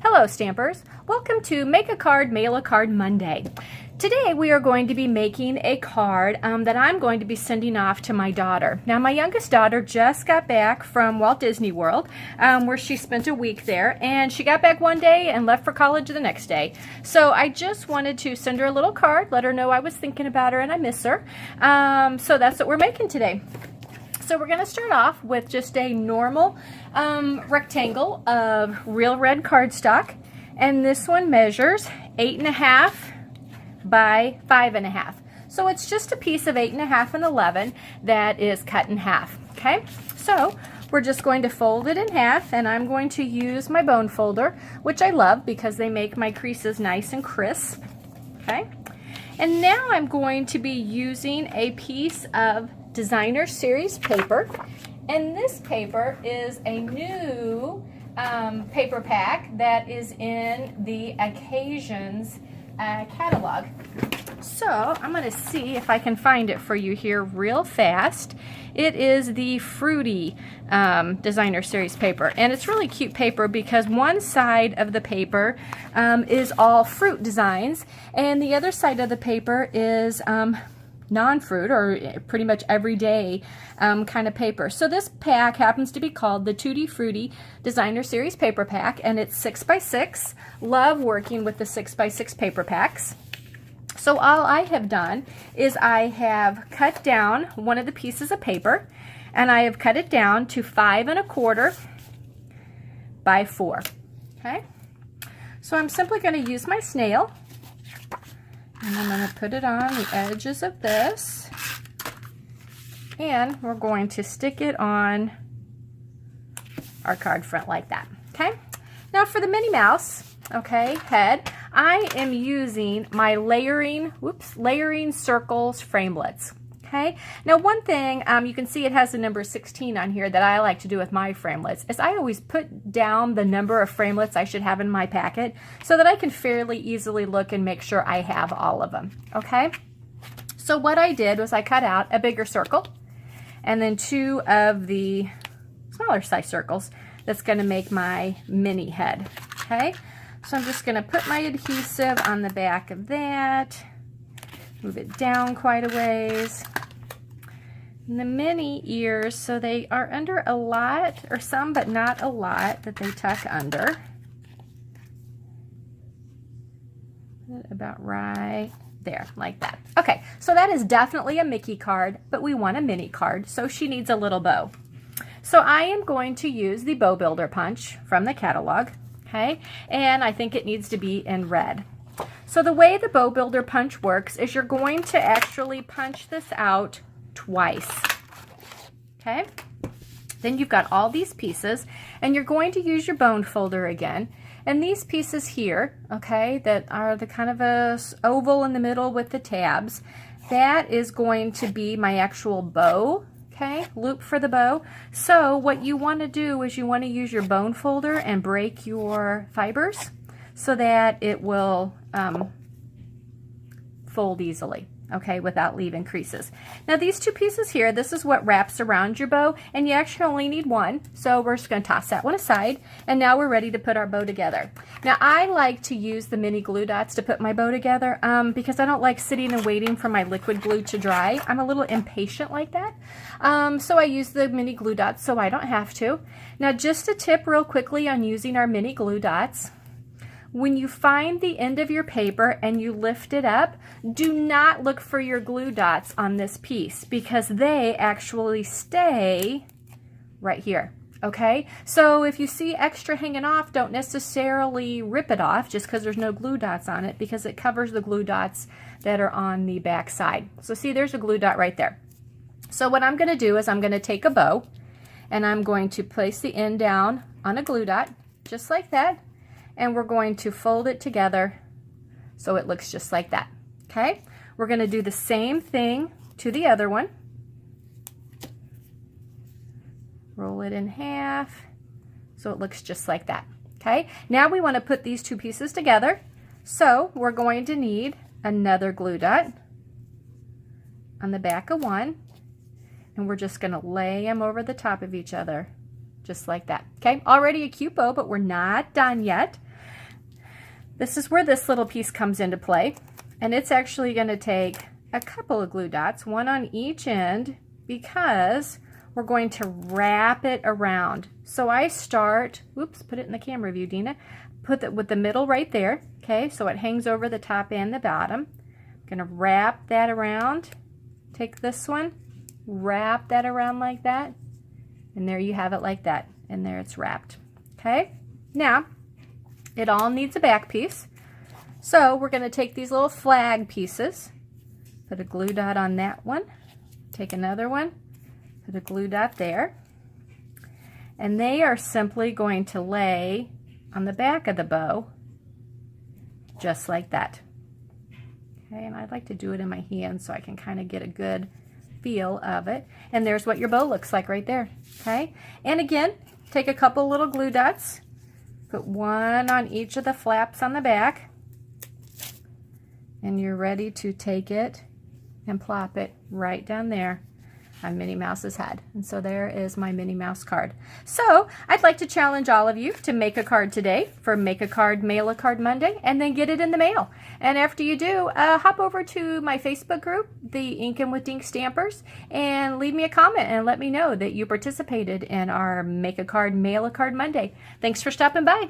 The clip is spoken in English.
Hello Stampers, welcome to Make a Card, Mail a Card Monday. Today we are going to be making a card that I'm going to be sending off to my daughter. Now my youngest daughter just got back from Walt Disney World where she spent a week there, and she got back one day and left for college the next day. So I just wanted to send her a little card, let her know I was thinking about her and I miss her. So that's what we're making today. So we're going to start off with just a normal rectangle of Real Red Cardstock, and this one measures 8.5 by 5.5. So it's just a piece of 8.5 and 11 that is cut in half. Okay, so we're just going to fold it in half, and I'm going to use my bone folder, which I love because they make my creases nice and crisp. Okay, and now I'm going to be using a piece of Designer Series paper, and this paper is a new paper pack that is in the Occasions catalog. So I'm going to see if I can find it for you here real fast. It is the Fruity Designer Series paper, and it's really cute paper because one side of the paper is all fruit designs, and the other side of the paper is non-fruit or pretty much everyday kind of paper. So this pack happens to be called the Tutti-Frutti Designer Series paper pack, and it's 6x6. Love working with the 6x6 paper packs. So all I have done is I have cut down one of the pieces of paper, and I have cut it down to 5.25 by 4. Okay, so I'm simply going to use my snail, and I'm going to put it on the edges of this, and we're going to stick it on our card front like that. Okay, now for the Minnie Mouse, okay, head, I am using my Layering Circle Framelits. Okay, now one thing, you can see it has the number 16 on here that I like to do with my framelits, is I always put down the number of framelits I should have in my packet so that I can fairly easily look and make sure I have all of them. Okay, so what I did was I cut out a bigger circle and then 2 of the smaller size circles that's going to make my mini head. Okay, so I'm just going to put my adhesive on the back of that, move it down quite a ways. And the mini ears, so they are under a lot, or some but not a lot, that they tuck under. About right there, like that. Okay, so that is definitely a Mickey card, but we want a mini card, so she needs a little bow. So I am going to use the Bow Builder Punch from the catalog, okay, and I think it needs to be in red. So the way the Bow Builder Punch works is you're going to actually punch this out twice. Okay, then you've got all these pieces, and you're going to use your bone folder again, and these pieces here, okay, that are the kind of a oval in the middle with the tabs, that is going to be my actual bow. Okay, loop for the bow. So what you want to do is you want to use your bone folder and break your fibers so that it will fold easily, okay, without leaving creases. Now these 2 pieces here, this is what wraps around your bow, and you actually only need one, so we're just going to toss that one aside, and now we're ready to put our bow together. Now I like to use the mini glue dots to put my bow together because I don't like sitting and waiting for my liquid glue to dry. I'm a little impatient like that, so I use the mini glue dots so I don't have to. Now just a tip real quickly on using our mini glue dots. When you find the end of your paper and you lift it up, do not look for your glue dots on this piece because they actually stay right here, okay? So if you see extra hanging off, don't necessarily rip it off just because there's no glue dots on it, because it covers the glue dots that are on the back side. So see, there's a glue dot right there. So what I'm going to do is I'm going to take a bow, and I'm going to place the end down on a glue dot, just like that. And we're going to fold it together so it looks just like that. Okay, we're going to do the same thing to the other one. Roll it in half so it looks just like that. Okay, now we want to put these 2 pieces together, so we're going to need another glue dot on the back of one, and we're just going to lay them over the top of each other just like that. Okay, already a cute bow, but we're not done yet. This is where this little piece comes into play, and it's actually going to take a couple of glue dots, one on each end, because we're going to wrap it around. So I start, oops, put it in the camera view, Dina. Put it with the middle right there, okay, so it hangs over the top and the bottom. I'm going to wrap that around. Take this one, wrap that around like that, and there you have it like that, and there it's wrapped. Okay, now it all needs a back piece, so we're going to take these little flag pieces, put a glue dot on that one, take another one, put a glue dot there, and they are simply going to lay on the back of the bow just like that. Okay, and I'd like to do it in my hand so I can kind of get a good feel of it. And there's what your bow looks like right there. Okay, and again, take a couple little glue dots, put one on each of the flaps on the back, and you're ready to take it and plop it right down there on Minnie Mouse's head. And so there is my Minnie Mouse card. So I'd like to challenge all of you to make a card today for Make a Card, Mail a Card Monday, and then get it in the mail. And after you do, hop over to my Facebook group, the Inkin' with Dink Stampers, and leave me a comment and let me know that you participated in our Make a Card, Mail a Card Monday. Thanks for stopping by.